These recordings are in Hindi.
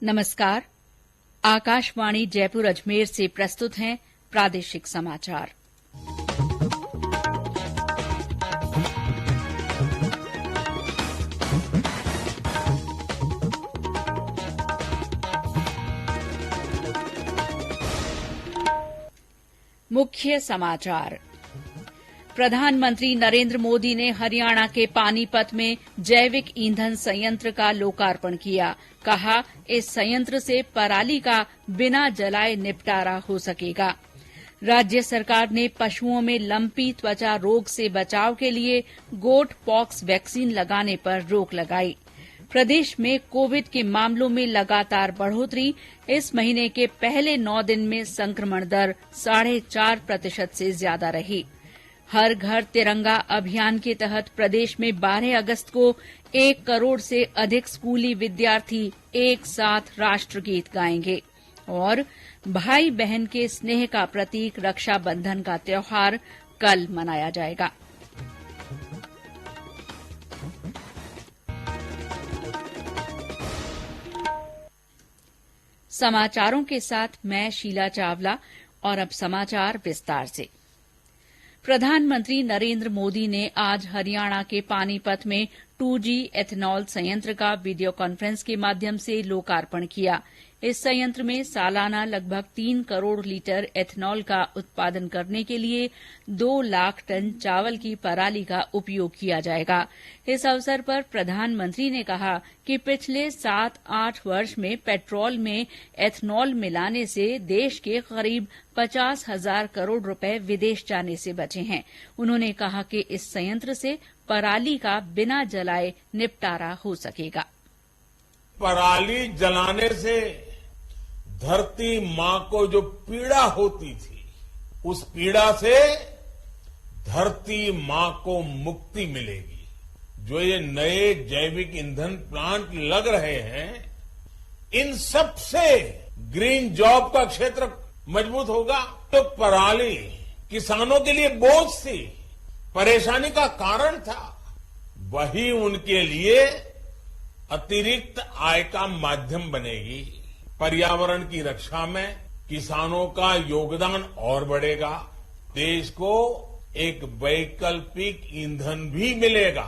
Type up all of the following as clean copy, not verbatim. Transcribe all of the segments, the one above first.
नमस्कार। आकाशवाणी जयपुर अजमेर से प्रस्तुत हैं प्रादेशिक समाचार। मुख्य समाचार। प्रधानमंत्री नरेंद्र मोदी ने हरियाणा के पानीपत में जैविक ईंधन संयंत्र का लोकार्पण किया। कहा, इस संयंत्र से पराली का बिना जलाए निपटारा हो सकेगा। राज्य सरकार ने पशुओं में लंपी त्वचा रोग से बचाव के लिए गोट पॉक्स वैक्सीन लगाने पर रोक लगाई। प्रदेश में कोविड के मामलों में लगातार बढ़ोतरी। इस महीने के पहले 9 दिन में संक्रमण दर 4.5% से ज्यादा रही। हर घर तिरंगा अभियान के तहत प्रदेश में 12 अगस्त को 1 करोड़ से अधिक स्कूली विद्यार्थी एक साथ राष्ट्रगीत गाएंगे। और भाई बहन के स्नेह का प्रतीक रक्षाबंधन का त्यौहार कल मनाया जाएगा। समाचारों के साथ मैं शीला चावला। और अब समाचार विस्तार से। प्रधानमंत्री नरेंद्र मोदी ने आज हरियाणा के पानीपत में 2G एथेनॉल संयंत्र का वीडियो कॉन्फ्रेंस के माध्यम से लोकार्पण किया। इस संयंत्र में सालाना लगभग 3 करोड़ लीटर एथेनॉल का उत्पादन करने के लिए 2 लाख टन चावल की पराली का उपयोग किया जाएगा। इस अवसर पर प्रधानमंत्री ने कहा कि पिछले 7-8 वर्ष में पेट्रोल में एथेनॉल मिलाने से देश के करीब 50,000 करोड़ रुपए विदेश जाने से बचे हैं। उन्होंने कहा कि इस संयंत्र से पराली का बिना जलाए निपटारा हो सकेगा। पराली जलाने से धरती मां को जो पीड़ा होती थी, उस पीड़ा से धरती मां को मुक्ति मिलेगी। जो ये नए जैविक ईंधन प्लांट लग रहे हैं, इन सब से ग्रीन जॉब का क्षेत्र मजबूत होगा। तो पराली किसानों के लिए बोझ थी, परेशानी का कारण था, वही उनके लिए अतिरिक्त आय का माध्यम बनेगी। पर्यावरण की रक्षा में किसानों का योगदान और बढ़ेगा। देश को एक वैकल्पिक ईंधन भी मिलेगा।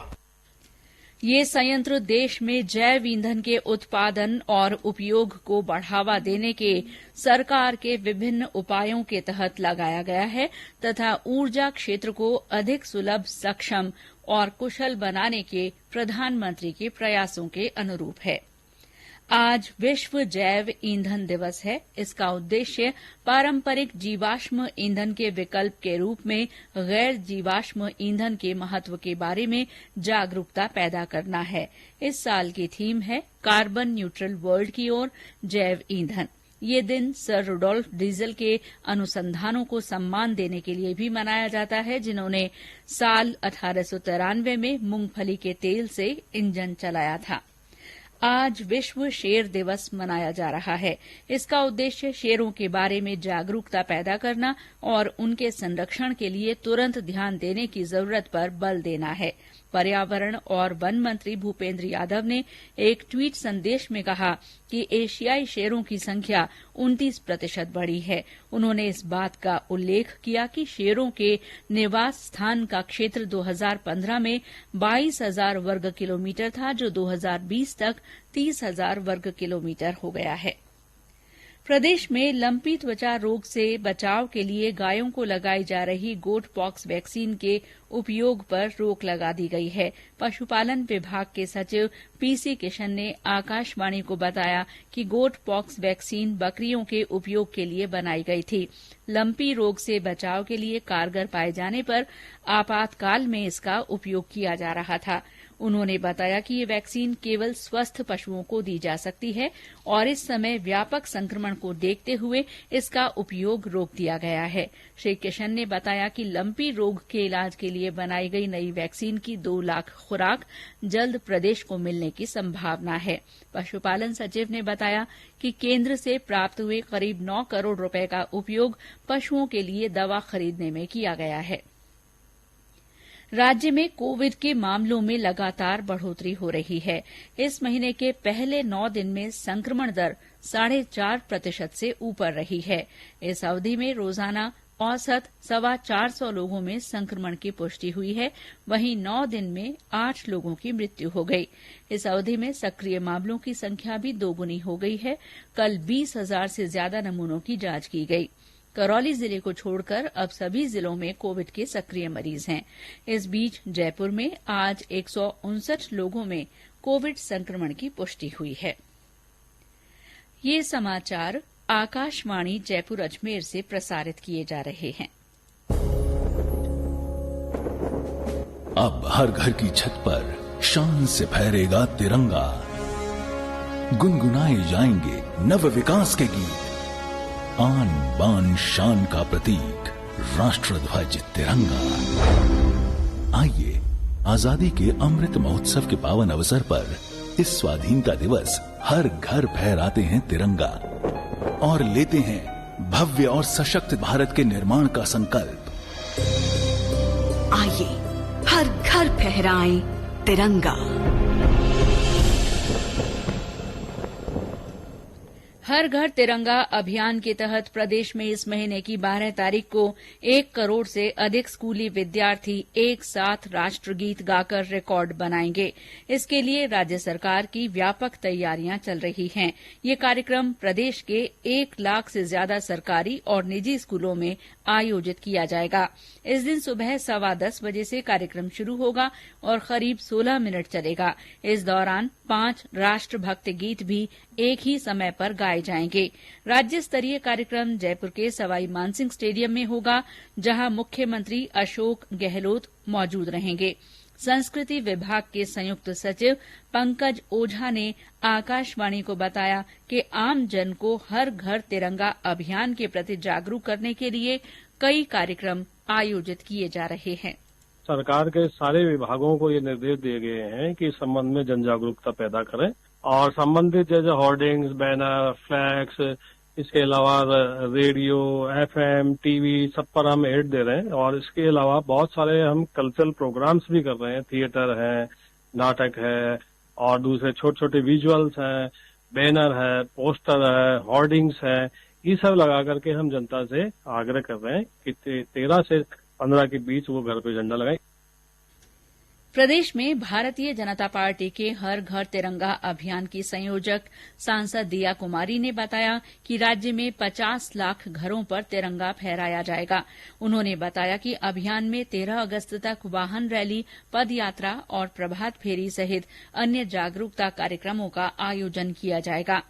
ये संयंत्र देश में जैव ईंधन के उत्पादन और उपयोग को बढ़ावा देने के सरकार के विभिन्न उपायों के तहत लगाया गया है तथा ऊर्जा क्षेत्र को अधिक सुलभ, सक्षम और कुशल बनाने के प्रधानमंत्री के प्रयासों के अनुरूप है। आज विश्व जैव ईंधन दिवस है। इसका उद्देश्य पारंपरिक जीवाश्म ईंधन के विकल्प के रूप में गैर जीवाश्म ईंधन के महत्व के बारे में जागरूकता पैदा करना है। इस साल की थीम है कार्बन न्यूट्रल वर्ल्ड की ओर जैव ईंधन। ये दिन सर रुडोल्फ डीजल के अनुसंधानों को सम्मान देने के लिए भी मनाया जाता है, जिन्होंने साल 1893 में मूंगफली के तेल से इंजन चलाया था। आज विश्व शेर दिवस मनाया जा रहा है। इसका उद्देश्य शेरों के बारे में जागरूकता पैदा करना और उनके संरक्षण के लिए तुरंत ध्यान देने की जरूरत पर बल देना है। पर्यावरण और वन मंत्री भूपेंद्र यादव ने एक ट्वीट संदेश में कहा कि एशियाई शेरों की संख्या 29% बढ़ी है। उन्होंने इस बात का उल्लेख किया कि शेरों के निवास स्थान का क्षेत्र 2015 में 22,000 वर्ग किलोमीटर था, जो 2020 तक 30,000 वर्ग किलोमीटर हो गया है। प्रदेश में लंपी त्वचा रोग से बचाव के लिए गायों को लगाई जा रही गोट पॉक्स वैक्सीन के उपयोग पर रोक लगा दी गई है। पशुपालन विभाग के सचिव पीसी किशन ने आकाशवाणी को बताया कि गोट पॉक्स वैक्सीन बकरियों के उपयोग के लिए बनाई गई थी। लंपी रोग से बचाव के लिए कारगर पाए जाने पर आपातकाल में इसका उपयोग किया जा रहा था। उन्होंने बताया कि ये वैक्सीन केवल स्वस्थ पशुओं को दी जा सकती है और इस समय व्यापक संक्रमण को देखते हुए इसका उपयोग रोक दिया गया है। श्री किशन ने बताया कि लंपी रोग के इलाज के लिए बनाई गई नई वैक्सीन की 2 लाख खुराक जल्द प्रदेश को मिलने की संभावना है। पशुपालन सचिव ने बताया कि केंद्र से प्राप्त हुए करीब 9 करोड़ रुपए का उपयोग पशुओं के लिए दवा खरीदने में किया गया है। राज्य में कोविड के मामलों में लगातार बढ़ोतरी हो रही है। इस महीने के पहले 9 दिन में संक्रमण दर 4.5% से ऊपर रही है। इस अवधि में रोजाना औसत 425 लोगों में संक्रमण की पुष्टि हुई है। वहीं 9 दिन में 8 लोगों की मृत्यु हो गई। इस अवधि में सक्रिय मामलों की संख्या भी दोगुनी हो गई है। कल 20,000 से ज्यादा नमूनों की जांच की गई। करौली जिले को छोड़कर अब सभी जिलों में कोविड के सक्रिय मरीज हैं। इस बीच जयपुर में आज 159 लोगों में कोविड संक्रमण की पुष्टि हुई है। ये समाचार आकाशवाणी जयपुर अजमेर से प्रसारित किए जा रहे हैं। अब हर घर की छत पर शान से फहरेगा तिरंगा, गुनगुनाए जाएंगे नव विकास के गीत, आन बान शान का प्रतीक राष्ट्रध्वज तिरंगा। आइए आजादी के अमृत महोत्सव के पावन अवसर पर इस स्वाधीनता दिवस हर घर फहराते हैं तिरंगा और लेते हैं भव्य और सशक्त भारत के निर्माण का संकल्प। आइए हर घर फहराएं तिरंगा। हर घर तिरंगा अभियान के तहत प्रदेश में इस महीने की 12 तारीख को 1 करोड़ से अधिक स्कूली विद्यार्थी एक साथ राष्ट्रगीत गाकर रिकॉर्ड बनाएंगे। इसके लिए राज्य सरकार की व्यापक तैयारियां चल रही हैं। ये कार्यक्रम प्रदेश के 1 लाख से ज्यादा सरकारी और निजी स्कूलों में आयोजित किया जाएगा। इस दिन सुबह 10:15 बजे से कार्यक्रम शुरू होगा और करीब 16 मिनट चलेगा। इस दौरान 5 राष्ट्रभक्ति गीत भी एक ही समय पर गाए जाएंगे। राज्य स्तरीय कार्यक्रम जयपुर के सवाई मानसिंह स्टेडियम में होगा, जहां मुख्यमंत्री अशोक गहलोत मौजूद रहेंगे। संस्कृति विभाग के संयुक्त सचिव पंकज ओझा ने आकाशवाणी को बताया कि आम जन को हर घर तिरंगा अभियान के प्रति जागरूक करने के लिए कई कार्यक्रम आयोजित किए जा रहे हैं। सरकार के सारे विभागों को ये निर्देश दिए गए हैं कि इस संबंध में जन जागरूकता पैदा करें और संबंधित जैसे होर्डिंग्स, बैनर, फ्लैक्स, इसके अलावा रेडियो, एफएम, टीवी सब पर हम एड दे रहे हैं और इसके अलावा बहुत सारे हम कल्चरल प्रोग्राम्स भी कर रहे हैं। थिएटर है, नाटक है और दूसरे छोटे छोटे विजुअल्स हैं, बैनर है, पोस्टर है, होर्डिंग्स है। ये सब लगा करके हम जनता से आग्रह कर रहे हैं कि 13 से 15 के बीच वो घर पे झंडा लगाएं। प्रदेश में भारतीय जनता पार्टी के हर घर तिरंगा अभियान की संयोजक सांसद दिया कुमारी ने बताया कि राज्य में 50 लाख घरों पर तिरंगा फहराया जाएगा। उन्होंने बताया कि अभियान में 13 अगस्त तक वाहन रैली, पद यात्रा और प्रभात फेरी सहित अन्य जागरूकता कार्यक्रमों का आयोजन किया जाएगा।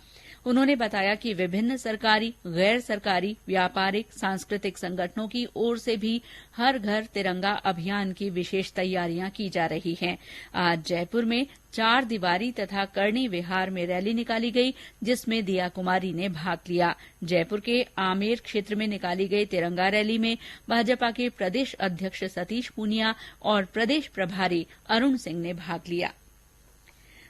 उन्होंने बताया कि विभिन्न सरकारी, गैर सरकारी, व्यापारिक, सांस्कृतिक संगठनों की ओर से भी हर घर तिरंगा अभियान की विशेष तैयारियां की जा रही हैं। आज जयपुर में 4 दीवारी तथा करणी विहार में रैली निकाली गई, जिसमें दिया कुमारी ने भाग लिया। जयपुर के आमेर क्षेत्र में निकाली गई तिरंगा रैली में भाजपा के प्रदेश अध्यक्ष सतीश पूनिया और प्रदेश प्रभारी अरुण सिंह ने भाग लिया।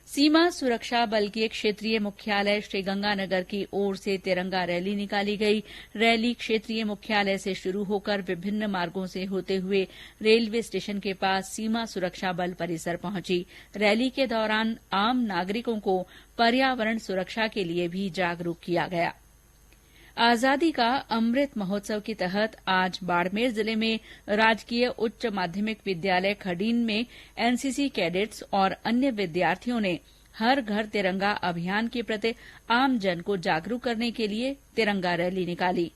सीमा सुरक्षा बल के क्षेत्रीय मुख्यालय श्रीगंगानगर की ओर से तिरंगा रैली निकाली गई। रैली क्षेत्रीय मुख्यालय से शुरू होकर विभिन्न मार्गों से होते हुए रेलवे स्टेशन के पास सीमा सुरक्षा बल परिसर पहुंची। रैली के दौरान आम नागरिकों को पर्यावरण सुरक्षा के लिए भी जागरूक किया गया। आजादी का अमृत महोत्सव के तहत आज बाड़मेर जिले में राजकीय उच्च माध्यमिक विद्यालय खडीन में एनसीसी कैडेट्स और अन्य विद्यार्थियों ने हर घर तिरंगा अभियान के प्रति आम जन को जागरूक करने के लिए तिरंगा रैली निकाली।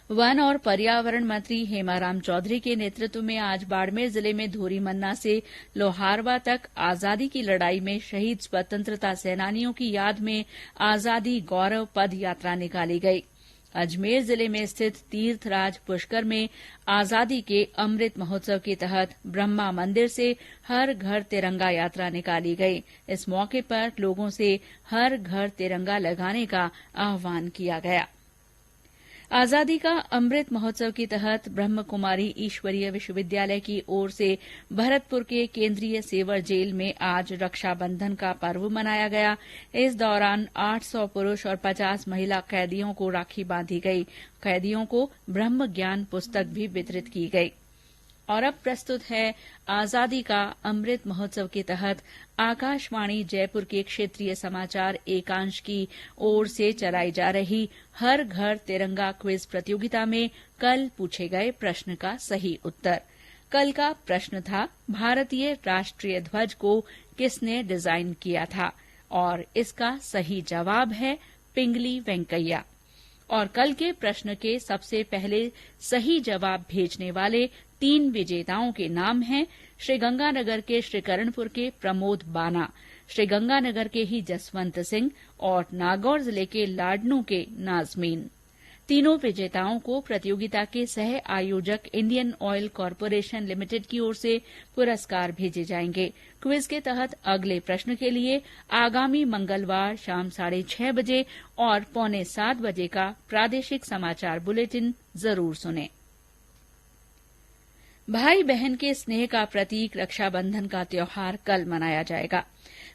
वन और पर्यावरण मंत्री हेमाराम चौधरी के नेतृत्व में आज बाड़मेर जिले में धोरीमन्ना से लोहारवा तक आजादी की लड़ाई में शहीद स्वतंत्रता सेनानियों की याद में आजादी गौरव पद यात्रा निकाली गई। अजमेर जिले में स्थित तीर्थराज पुष्कर में आजादी के अमृत महोत्सव के तहत ब्रह्मा मंदिर से हर घर तिरंगा यात्रा निकाली गई। इस मौके पर लोगों से हर घर तिरंगा लगाने का आह्वान किया गया। आजादी का अमृत महोत्सव के तहत ब्रह्म कुमारी ईश्वरीय विश्वविद्यालय की ओर से भरतपुर के केंद्रीय सेवर जेल में आज रक्षाबंधन का पर्व मनाया गया। इस दौरान 800 पुरुष और 50 महिला कैदियों को राखी बांधी गई। कैदियों को ब्रह्म ज्ञान पुस्तक भी वितरित की गई। और अब प्रस्तुत है आजादी का अमृत महोत्सव के तहत आकाशवाणी जयपुर के क्षेत्रीय समाचार एकांश की ओर से चलाई जा रही हर घर तिरंगा क्विज प्रतियोगिता में कल पूछे गए प्रश्न का सही उत्तर। कल का प्रश्न था, भारतीय राष्ट्रीय ध्वज को किसने डिजाइन किया था? और इसका सही जवाब है पिंगली वेंकैया। और कल के प्रश्न के सबसे पहले सही जवाब भेजने वाले 3 विजेताओं के नाम हैं श्रीगंगानगर के श्रीकरणपुर के प्रमोद बाना, श्रीगंगानगर के ही जसवंत सिंह और नागौर जिले के लाडनू के नाजमीन। तीनों विजेताओं को प्रतियोगिता के सह आयोजक इंडियन ऑयल कॉरपोरेशन लिमिटेड की ओर से पुरस्कार भेजे जाएंगे। क्विज के तहत अगले प्रश्न के लिए आगामी मंगलवार शाम 6:30 बजे और 6:45 बजे का प्रादेशिक समाचार बुलेटिन जरूर सुनें। भाई बहन के स्नेह का प्रतीक रक्षाबंधन का त्योहार कल मनाया जाएगा।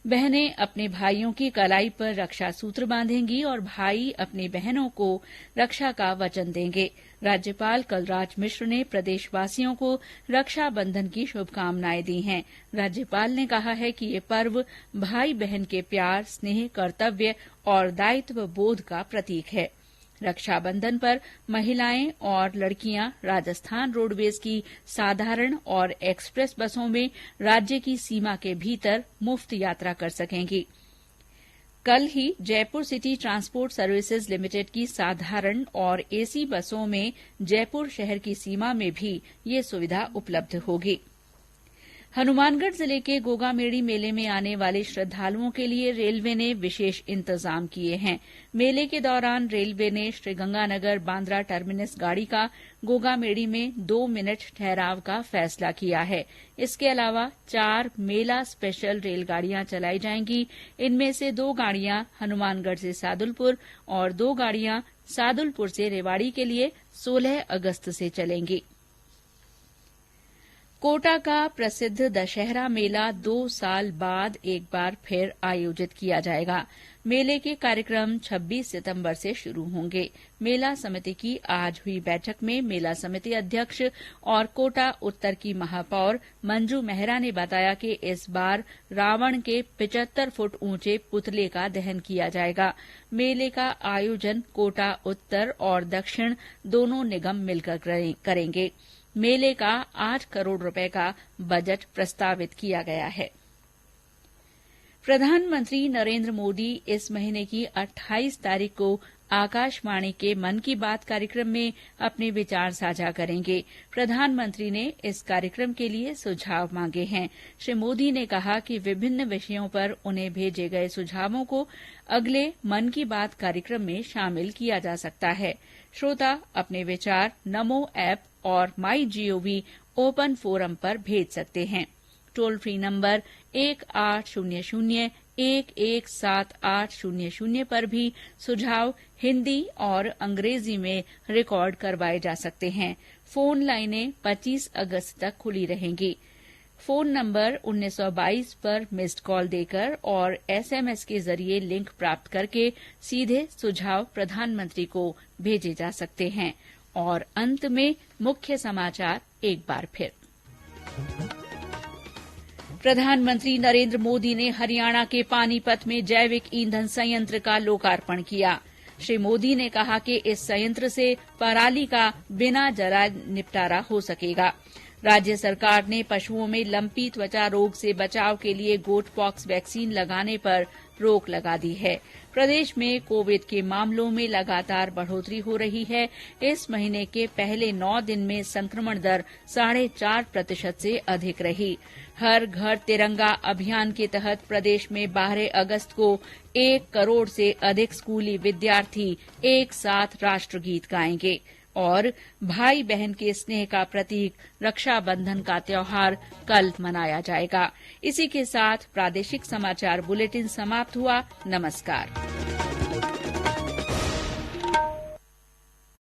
बहनें अपने भाइयों की कलाई पर रक्षा सूत्र बांधेंगी और भाई अपनी बहनों को रक्षा का वचन देंगे। राज्यपाल कलराज मिश्र ने प्रदेशवासियों को रक्षाबंधन की शुभकामनाएं दी हैं। राज्यपाल ने कहा है कि ये पर्व भाई बहन के प्यार, स्नेह, कर्तव्य और दायित्व बोध का प्रतीक है। रक्षाबंधन पर महिलाएं और लड़कियां राजस्थान रोडवेज की साधारण और एक्सप्रेस बसों में राज्य की सीमा के भीतर मुफ्त यात्रा कर सकेंगी। कल ही Jaipur city transport services limited की साधारण और एसी बसों में जयपुर शहर की सीमा में भी ये सुविधा उपलब्ध होगी। हनुमानगढ़ जिले के गोगामेड़ी मेले में आने वाले श्रद्धालुओं के लिए रेलवे ने विशेष इंतजाम किए हैं। मेले के दौरान रेलवे ने श्रीगंगानगर बांद्रा टर्मिनस गाड़ी का गोगामेड़ी में 2 मिनट ठहराव का फैसला किया है। इसके अलावा 4 मेला स्पेशल रेलगाड़ियां चलाई जाएंगी। इनमें से 2 गाड़ियां हनुमानगढ़ से सादुलपुर और 2 गाड़ियां सादुलपुर से रेवाड़ी के लिए 16 अगस्त से चलेंगी। कोटा का प्रसिद्ध दशहरा मेला 2 साल बाद एक बार फिर आयोजित किया जाएगा। मेले के कार्यक्रम 26 सितंबर से शुरू होंगे। मेला समिति की आज हुई बैठक में मेला समिति अध्यक्ष और कोटा उत्तर की महापौर मंजू मेहरा ने बताया कि इस बार रावण के 75 फुट ऊंचे पुतले का दहन किया जाएगा। मेले का आयोजन कोटा उत्तर और दक्षिण दोनों निगम मिलकर करेंगे। मेले का 8 करोड़ रुपए का बजट प्रस्तावित किया गया है। प्रधानमंत्री नरेंद्र मोदी इस महीने की 28 तारीख को आकाशवाणी के मन की बात कार्यक्रम में अपने विचार साझा करेंगे। प्रधानमंत्री ने इस कार्यक्रम के लिए सुझाव मांगे हैं। श्री मोदी ने कहा कि विभिन्न विषयों पर उन्हें भेजे गए सुझावों को अगले मन की बात कार्यक्रम में शामिल किया जा सकता है। श्रोता अपने विचार नमो ऐप और MyGov ओपन फोरम पर भेज सकते हैं। टोल फ्री नंबर 1800-117800 पर भी सुझाव हिंदी और अंग्रेजी में रिकॉर्ड करवाए जा सकते हैं। फोन लाइनें 25 अगस्त तक खुली रहेंगी। फोन नंबर 1922 पर मिस्ड कॉल देकर और SMS के जरिए लिंक प्राप्त करके सीधे सुझाव प्रधानमंत्री को भेजे जा सकते हैं। और अंत में मुख्य समाचार एक बार फिर। प्रधानमंत्री नरेंद्र मोदी ने हरियाणा के पानीपत में जैविक ईंधन संयंत्र का लोकार्पण किया। श्री मोदी ने कहा कि इस संयंत्र से पराली का बिना जलाए निपटारा हो सकेगा। राज्य सरकार ने पशुओं में लंपी त्वचा रोग से बचाव के लिए गोट पॉक्स वैक्सीन लगाने पर रोक लगा दी है। प्रदेश में कोविड के मामलों में लगातार बढ़ोतरी हो रही है। इस महीने के पहले 9 दिन में संक्रमण दर 4.5% से अधिक रही। हर घर तिरंगा अभियान के तहत प्रदेश में 12 अगस्त को 1 करोड़ से अधिक स्कूली विद्यार्थी एक साथ राष्ट्रगीत गाएंगे। और भाई बहन के स्नेह का प्रतीक रक्षाबंधन का त्योहार कल मनाया जाएगा। इसी के साथ प्रादेशिक समाचार बुलेटिन समाप्त हुआ। नमस्कार।